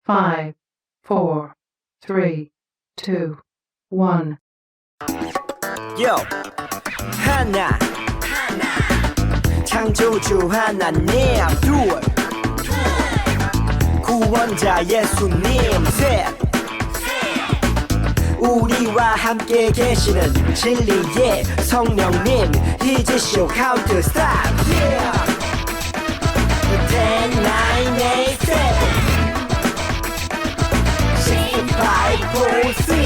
5, 4, 3, 2, 1. Yo, 하나 창조주 하나님 둘 구원자 예수님 셋 우리와 함께 계시는 진리의 성령님 이제 쇼 카운트 스탑 yeah. 10, 9, 8, 7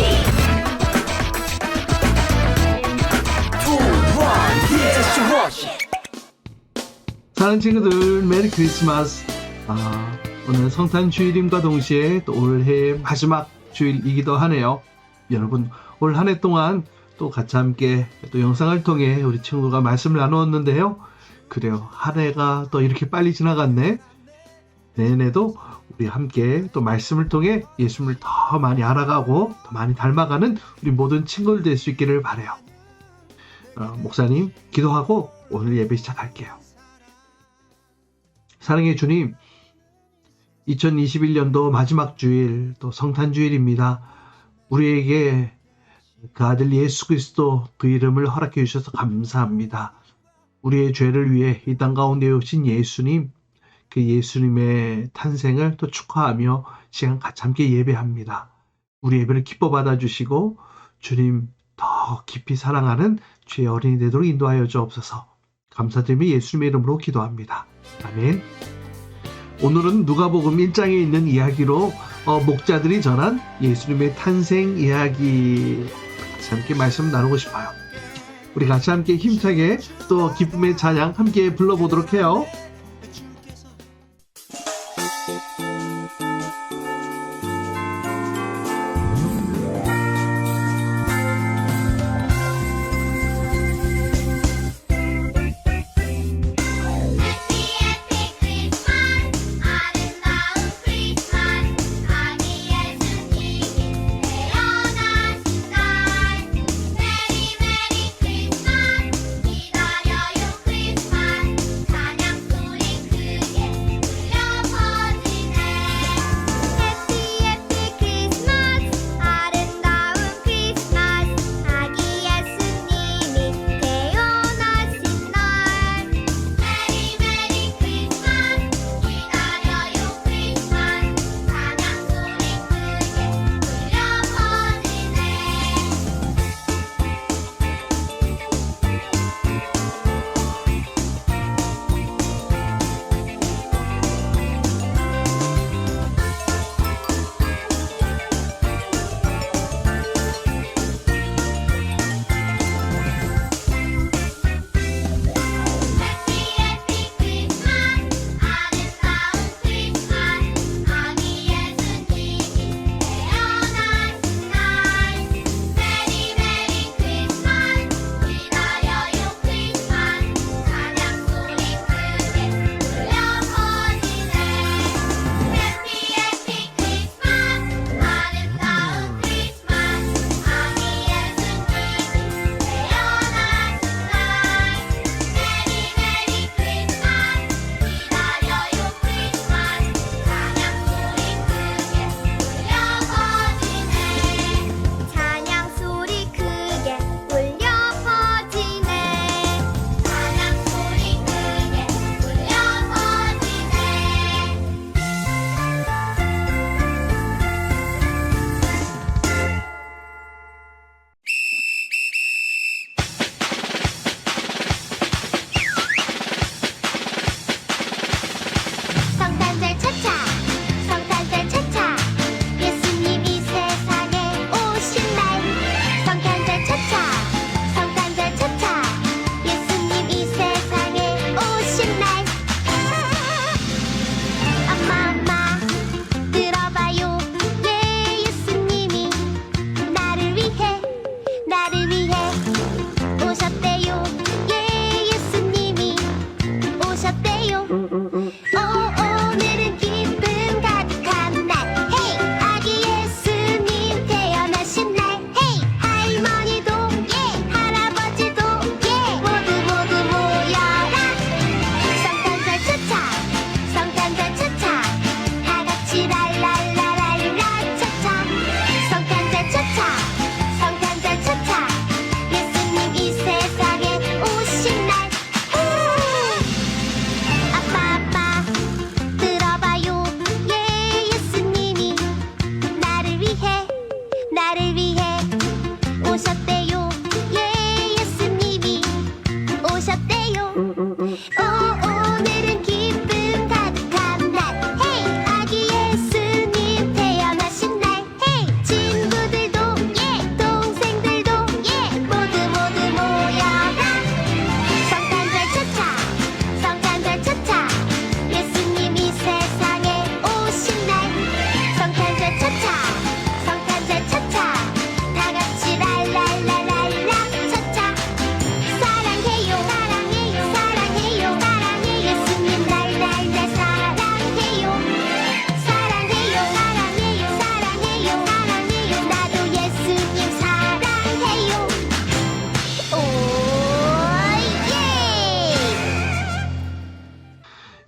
6, 5, 4, 3 사랑하는 친구들, 메리 크리스마스. 오늘 성탄 주일임과 동시에 또 올해 마지막 주일이기도 하네요. 여러분, 올 한 해 동안 또 같이 함께 또 영상을 통해 우리 친구가 말씀을 나누었는데요. 그래요, 한 해가 또 이렇게 빨리 지나갔네. 내년에도 우리 함께 또 말씀을 통해 예수님을 더 많이 알아가고 더 많이 닮아가는 우리 모든 친구들 될 수 있기를 바라요. 목사님 기도하고 오늘 예배 시작할게요. 사랑의 주님, 2021년도 마지막 주일, 또 성탄주일입니다. 우리에게 그 아들 예수 그리스도 그 이름을 허락해 주셔서 감사합니다. 우리의 죄를 위해 이 땅 가운데 오신 예수님, 그 예수님의 탄생을 또 축하하며 시간 같이 함께 예배합니다. 우리 예배를 기뻐 받아주시고 주님 더 깊이 사랑하는 주의 어린이 되도록 인도하여 주옵소서. 감사드리며 예수님의 이름으로 기도합니다. 아멘. 오늘은 누가복음 1장에 있는 이야기로 목자들이 전한 예수님의 탄생 이야기 같이 함께 말씀 나누고 싶어요. 우리 같이 함께 힘차게 또 기쁨의 찬양 함께 불러보도록 해요. 랄랄랄라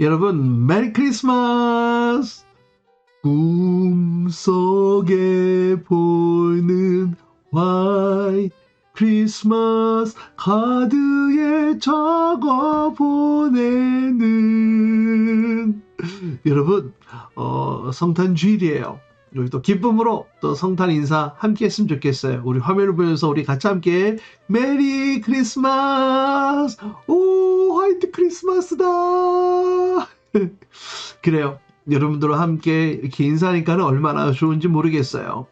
여러분, 메리 크리스마스! 꿈속에 보이는 화이트 크리스마스 카드에 적어 보내는 여러분, 성탄 주일이에요. 우리 또 기쁨으로 또 성탄 인사 함께 했으면 좋겠어요. 우리 화면을 보면서 우리 같이 함께 메리 크리스마스! 오, 화이트 크리스마스다! 그래요. 여러분들과 함께 이렇게 인사하니까 얼마나 좋은지 모르겠어요.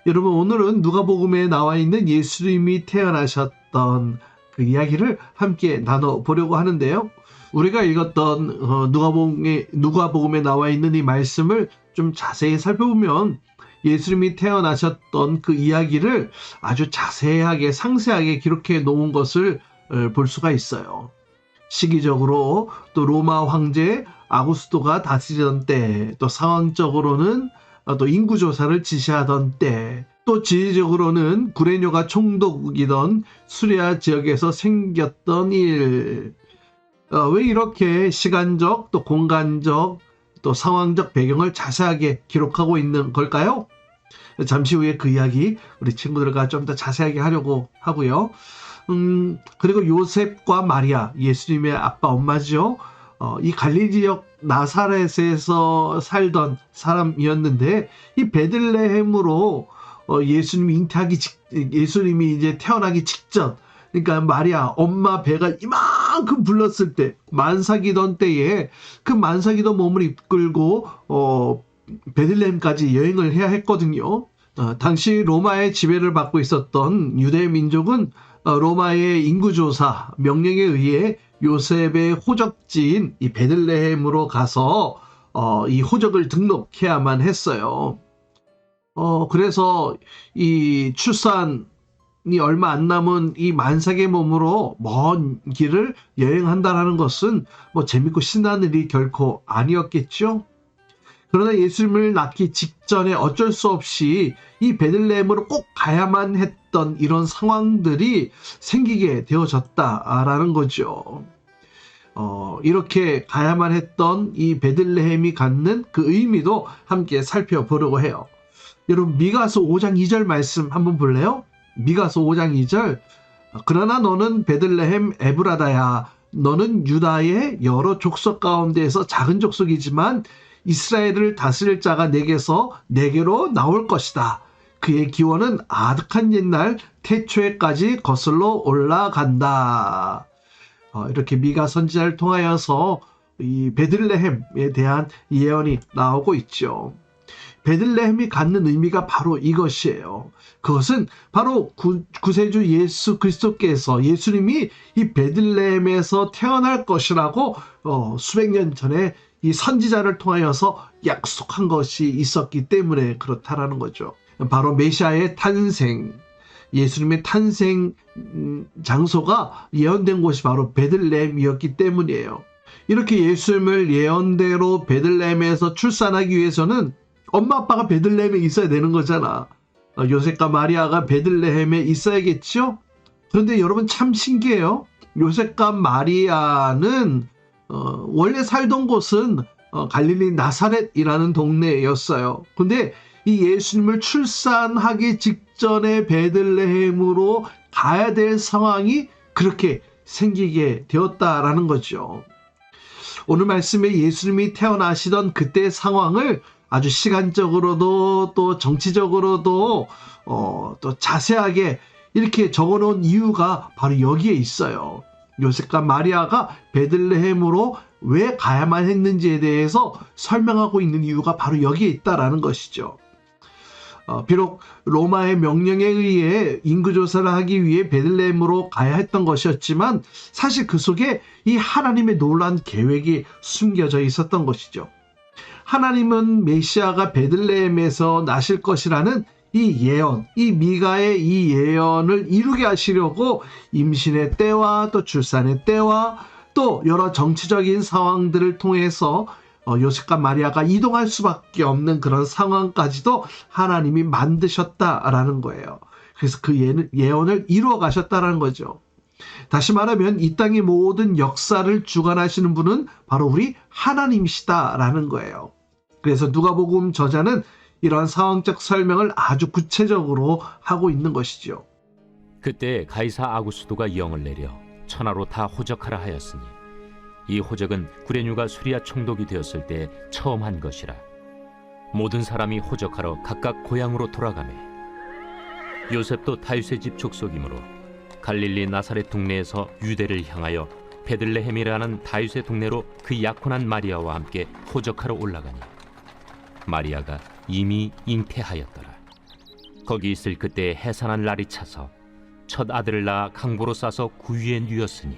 여러분, 오늘은 누가복음에 나와 있는 예수님이 태어나셨던 그 이야기를 함께 나눠보려고 하는데요. 우리가 읽었던 누가복음에 나와 있는 이 말씀을 좀 자세히 살펴보면 예수님이 태어나셨던 그 이야기를 아주 자세하게 상세하게 기록해 놓은 것을 볼 수가 있어요. 시기적으로 또 로마 황제 아구스토가 다스리던 때, 또 상황적으로는 또 인구조사를 지시하던 때, 또 지리적으로는 구레뇨가 총독이던 수리아 지역에서 생겼던 일. 왜 이렇게 시간적, 또 공간적, 또 상황적 배경을 자세하게 기록하고 있는 걸까요? 잠시 후에 그 이야기 우리 친구들과 좀 더 자세하게 하려고 하고요. 그리고 요셉과 마리아, 예수님의 아빠, 엄마죠. 이 갈릴리 지역 나사렛에서 살던 사람이었는데, 이 베들레헴으로 예수님이 이제 태어나기 직전, 그러니까 마리아 엄마 배가 이만큼 불렀을 때, 만삭이던 때에 그 만삭이던 몸을 이끌고 베들레헴까지 여행을 해야 했거든요. 당시 로마의 지배를 받고 있었던 유대 민족은 로마의 인구조사 명령에 의해 요셉의 호적지인 이 베들레헴으로 가서 이 호적을 등록해야만 했어요. 그래서 이 출산이 얼마 안 남은 이 만삭의 몸으로 먼 길을 여행한다는 것은 뭐 재밌고 신나는 일이 결코 아니었겠죠. 그러나 예수님을 낳기 직전에 어쩔 수 없이 이 베들레헴으로 꼭 가야만 했던 이런 상황들이 생기게 되어졌다라는 거죠. 이렇게 가야만 했던 이 베들레헴이 갖는 그 의미도 함께 살펴보려고 해요. 여러분, 미가서 5장 2절 말씀 한번 볼래요? 미가서 5장 2절. 그러나 너는 베들레헴 에브라다야, 너는 유다의 여러 족속 가운데에서 작은 족속이지만 이스라엘을 다스릴 자가 내게로 나올 것이다. 그의 기원은 아득한 옛날 태초에까지 거슬러 올라간다. 이렇게 미가 선지자를 통하여서 이 베들레헴에 대한 예언이 나오고 있죠. 베들레헴이 갖는 의미가 바로 이것이에요. 그것은 바로 구세주 예수 그리스도께서, 예수님이 이 베들레헴에서 태어날 것이라고 수백 년 전에 이 선지자를 통하여서 약속한 것이 있었기 때문에 그렇다라는 거죠. 바로 메시아의 탄생, 예수님의 탄생 장소가 예언된 곳이 바로 베들레헴이었기 때문이에요. 이렇게 예수님을 예언대로 베들레헴에서 출산하기 위해서는 엄마 아빠가 베들레헴에 있어야 되는 거잖아. 요셉과 마리아가 베들레헴에 있어야겠죠? 그런데 여러분, 참 신기해요. 요셉과 마리아는 원래 살던 곳은 갈릴리 나사렛이라는 동네였어요. 근데 이 예수님을 출산하기 직전에 베들레헴으로 가야 될 상황이 그렇게 생기게 되었다라는 거죠. 오늘 말씀에 예수님이 태어나시던 그때의 상황을 아주 시간적으로도 또 정치적으로도 또 자세하게 이렇게 적어놓은 이유가 바로 여기에 있어요. 요셉과 마리아가 베들레헴으로 왜 가야만 했는지에 대해서 설명하고 있는 이유가 바로 여기에 있다라는 것이죠. 비록 로마의 명령에 의해 인구조사를 하기 위해 베들레헴으로 가야 했던 것이었지만 사실 그 속에 이 하나님의 놀라운 계획이 숨겨져 있었던 것이죠. 하나님은 메시아가 베들레헴에서 나실 것이라는 이 예언, 이 미가의 이 예언을 이루게 하시려고 임신의 때와 또 출산의 때와 또 여러 정치적인 상황들을 통해서 요셉과 마리아가 이동할 수밖에 없는 그런 상황까지도 하나님이 만드셨다라는 거예요. 그래서 그 예언을 이루어 가셨다라는 거죠. 다시 말하면 이 땅의 모든 역사를 주관하시는 분은 바로 우리 하나님이시다라는 거예요. 그래서 누가복음 저자는 이러한 상황적 설명을 아주 구체적으로 하고 있는 것이죠. 그때 가이사 아구스도가 영을 내려 천하로 다 호적하라 하였으니 이 호적은 구레뉴가 수리아 총독이 되었을 때 처음 한 것이라. 모든 사람이 호적하러 각각 고향으로 돌아가매 요셉도 다윗의 집 족속이므로 갈릴리 나사렛 동네에서 유대를 향하여 베들레헴이라는 다윗의 동네로 그 약혼한 마리아와 함께 호적하러 올라가니 마리아가 이미 잉태하였더라. 거기 있을 그때 해산한 날이 차서 첫 아들을 낳아 강보로 싸서 구유에 누였으니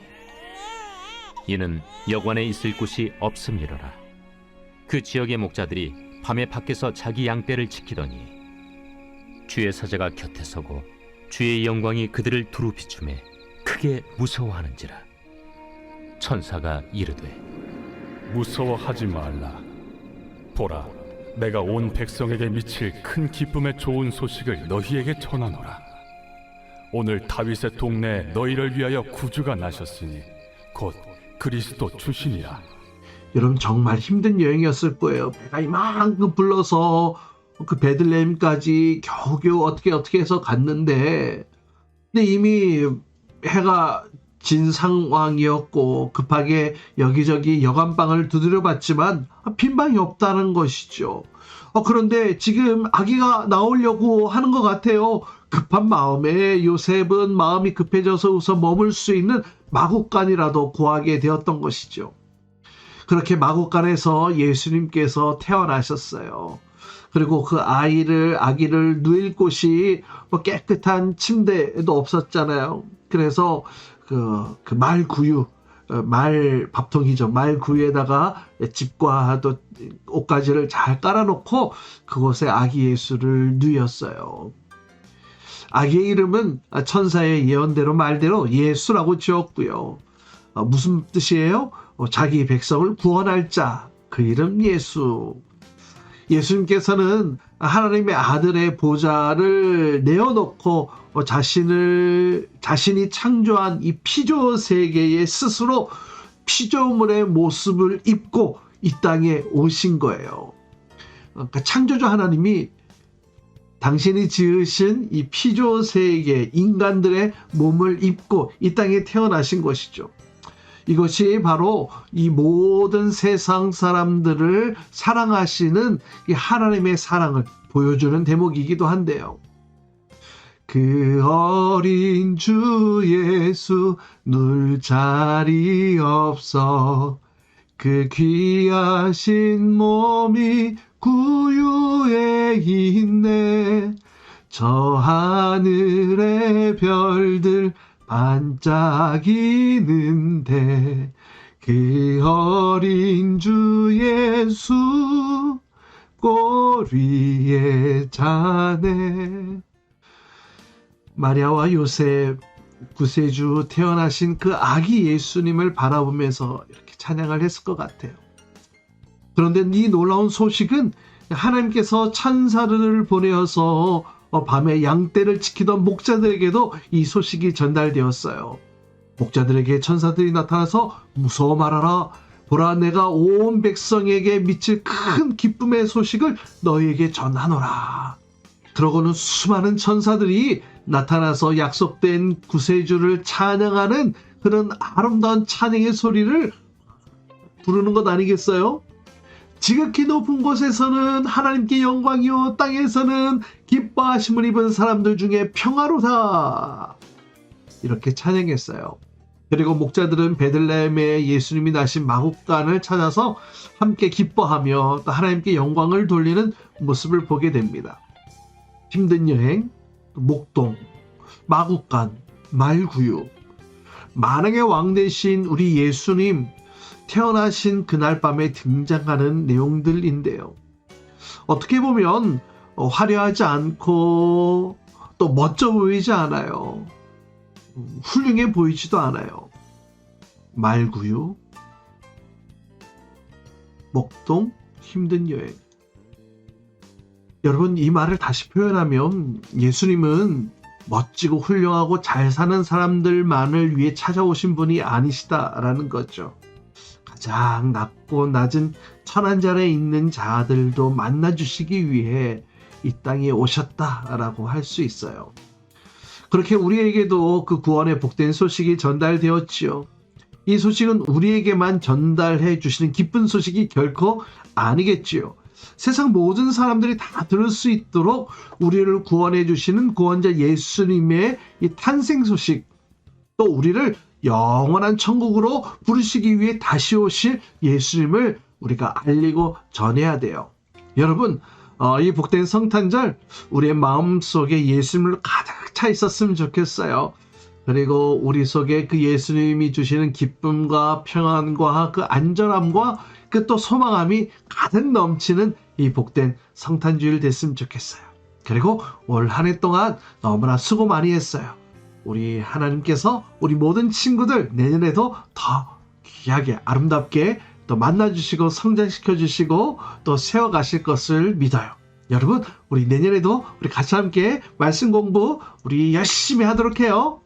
이는 여관에 있을 곳이 없음이로라. 그 지역의 목자들이 밤에 밖에서 자기 양떼를 지키더니 주의 사자가 곁에 서고 주의 영광이 그들을 두루 비추매 크게 무서워하는지라. 천사가 이르되 무서워하지 말라. 보라, 내가 온 백성에게 미칠 큰 기쁨의 좋은 소식을 너희에게 전하노라. 오늘 다윗의 동네에 너희를 위하여 구주가 나셨으니 곧 그리스도 주시니라. 여러분 정말 힘든 여행이었을 거예요. 배가 이만큼 불러서 그 베들레헴까지 겨우겨우 어떻게 해서 갔는데, 근데 이미 해가 진 상황이었고 급하게 여기저기 여관방을 두드려봤지만 빈 방이 없다는 것이죠. 그런데 지금 아기가 나오려고 하는 것 같아요. 급한 마음에 요셉은 마음이 급해져서 우선 머물 수 있는 마국간이라도 구하게 되었던 것이죠. 그렇게 마국간에서 예수님께서 태어나셨어요. 그리고 그 아기를 누일 곳이 깨끗한 침대도 없었잖아요. 그래서 그 말구유, 말 밥통이죠. 말구유에다가 집과 또 옷가지를 잘 깔아놓고 그곳에 아기 예수를 누였어요. 아기의 이름은 천사의 예언대로 말대로 예수라고 지었고요. 무슨 뜻이에요? 자기 백성을 구원할 자, 그 이름 예수. 예수님께서는 하나님의 아들의 보좌를 내어놓고 자신이 창조한 이 피조 세계에 스스로 피조물의 모습을 입고 이 땅에 오신 거예요. 그러니까 창조주 하나님이 당신이 지으신 이 피조 세계 인간들의 몸을 입고 이 땅에 태어나신 것이죠. 이것이 바로 이 모든 세상 사람들을 사랑하시는 이 하나님의 사랑을 보여주는 대목이기도 한데요. 그 어린 주 예수 누울 자리 없어 그 귀하신 몸이 구유에 있네. 저 하늘의 별들 반짝이는데 그 어린 주 예수 꼬리에 자네. 마리아와 요셉 구세주 태어나신 그 아기 예수님을 바라보면서 이렇게 찬양을 했을 것 같아요. 그런데 이 놀라운 소식은 하나님께서 천사를 보내어서 밤에 양떼를 지키던 목자들에게도 이 소식이 전달되었어요. 목자들에게 천사들이 나타나서 무서워 말하라. 보라, 내가 온 백성에게 미칠 큰 기쁨의 소식을 너희에게 전하노라. 그러고는 수많은 천사들이 나타나서 약속된 구세주를 찬양하는 그런 아름다운 찬양의 소리를 부르는 것 아니겠어요? 지극히 높은 곳에서는 하나님께 영광이요 땅에서는 기뻐하심을 입은 사람들 중에 평화로다. 이렇게 찬양했어요. 그리고 목자들은 베들레헴에 예수님이 나신 마국간을 찾아서 함께 기뻐하며 또 하나님께 영광을 돌리는 모습을 보게 됩니다. 힘든 여행, 목동, 마국간, 말구유, 만왕의 왕 되신 우리 예수님 태어나신 그날 밤에 등장하는 내용들인데요. 어떻게 보면 화려하지 않고 또 멋져 보이지 않아요. 훌륭해 보이지도 않아요. 말구유, 목동, 힘든 여행. 여러분, 이 말을 다시 표현하면 예수님은 멋지고 훌륭하고 잘 사는 사람들만을 위해 찾아오신 분이 아니시다라는 거죠. 가장 낮고 낮은 천한 자리에 있는 자들도 만나주시기 위해 이 땅에 오셨다라고 할 수 있어요. 그렇게 우리에게도 그 구원의 복된 소식이 전달되었지요. 이 소식은 우리에게만 전달해 주시는 기쁜 소식이 결코 아니겠지요. 세상 모든 사람들이 다 들을 수 있도록 우리를 구원해 주시는 구원자 예수님의 이 탄생 소식, 또 우리를 영원한 천국으로 부르시기 위해 다시 오실 예수님을 우리가 알리고 전해야 돼요. 여러분, 이 복된 성탄절 우리의 마음속에 예수님을 가득 차 있었으면 좋겠어요. 그리고 우리 속에 그 예수님이 주시는 기쁨과 평안과 그 안전함과 그 또 소망함이 가득 넘치는 이 복된 성탄주일 됐으면 좋겠어요. 그리고 올 한 해 동안 너무나 수고 많이 했어요. 우리 하나님께서 우리 모든 친구들 내년에도 더 귀하게 아름답게 또 만나주시고 성장시켜주시고 또 세워가실 것을 믿어요. 여러분, 우리 내년에도 우리 같이 함께 말씀 공부 우리 열심히 하도록 해요.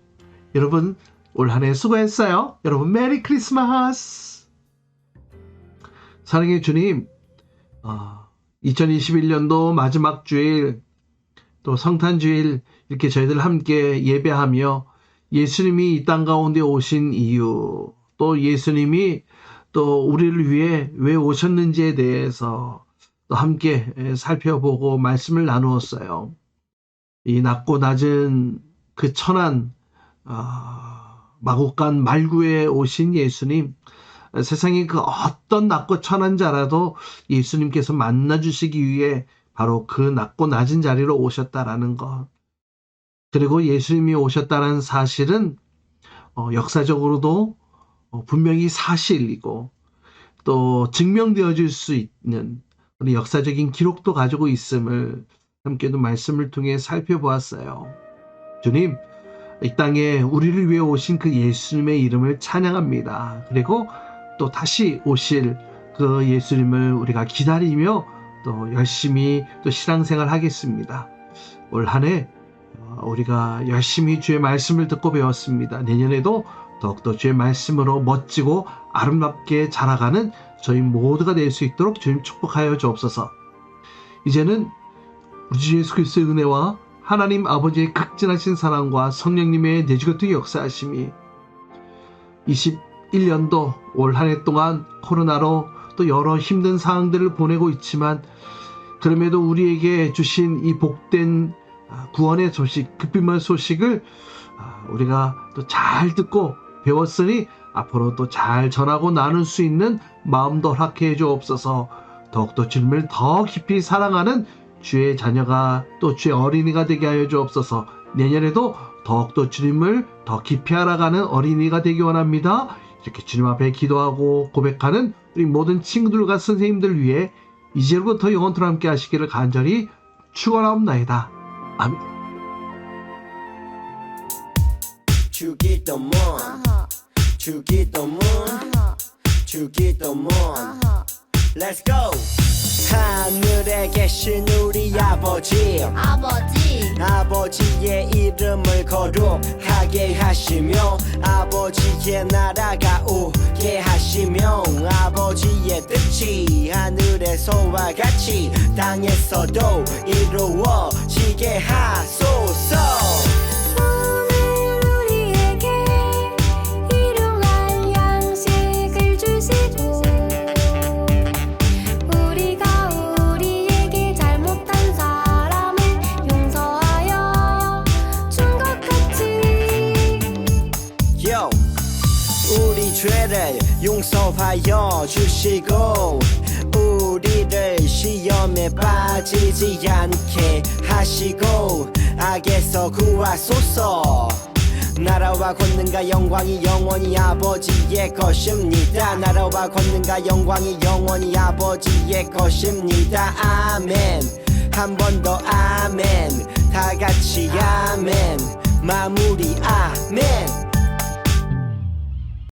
여러분, 올 한 해 수고했어요. 여러분, 메리 크리스마스. 사랑의 주님, 2021년도 마지막 주일 또 성탄주일 이렇게 저희들 함께 예배하며 예수님이 이 땅 가운데 오신 이유, 또 예수님이 또 우리를 위해 왜 오셨는지에 대해서 또 함께 살펴보고 말씀을 나누었어요. 이 낮고 낮은 그 천한 마국간 말구에 오신 예수님, 세상의 그 어떤 낮고 천한 자라도 예수님께서 만나주시기 위해 바로 그 낮고 낮은 자리로 오셨다라는 것. 그리고 예수님이 오셨다는 사실은 역사적으로도 분명히 사실이고 또 증명되어질 수 있는 그런 역사적인 기록도 가지고 있음을 함께도 말씀을 통해 살펴보았어요. 주님, 이 땅에 우리를 위해 오신 그 예수님의 이름을 찬양합니다. 그리고 또 다시 오실 그 예수님을 우리가 기다리며 또 열심히 또 신앙생활 하겠습니다. 올 한 해 우리가 열심히 주의 말씀을 듣고 배웠습니다. 내년에도 더욱더 주의 말씀으로 멋지고 아름답게 자라가는 저희 모두가 될 수 있도록 주님 축복하여 주옵소서. 이제는 우리 주 예수 그리스도의 은혜와 하나님 아버지의 극진하신 사랑과 성령님의 내주같은 역사하심이 21년도 올 한 해 동안 코로나로 또 여러 힘든 상황들을 보내고 있지만 그럼에도 우리에게 주신 이 복된 구원의 소식, 기쁨의 소식을 우리가 또 잘 듣고 배웠으니 앞으로 또 잘 전하고 나눌 수 있는 마음도 허락해 주옵소서. 더욱더 주님을 더 깊이 사랑하는 주의 자녀가 또 주의 어린이가 되게 하여 주옵소서. 내년에도 더욱더 주님을 더 깊이 알아가는 어린이가 되기 원합니다. 이렇게 주님 앞에 기도하고 고백하는 우리 모든 친구들과 선생님들 위해 이제부터 영원토록 함께 하시기를 간절히 축원하옵나이다. 아멘. 주기도문 주기도문 주기도문 Let's go. 하늘에 계신 우리 아버지의 이름을 거룩하게 하시며 아버지의 나라가 오게 하시며 아버지의 뜻이 하늘에서와 같이 땅에서도 이루어지게 하소서. 죄를 용서하여 주시고 우리를 시험에 빠지지 않게 하시고 악에서 구하소서. 나라와 권능과 영광이 영원히 아버지의 것입니다. 나라와 권능과 영광이 영원히 아버지의 것입니다. 아멘. 한 번 더 아멘. 다 같이 아멘. 마무리 아멘.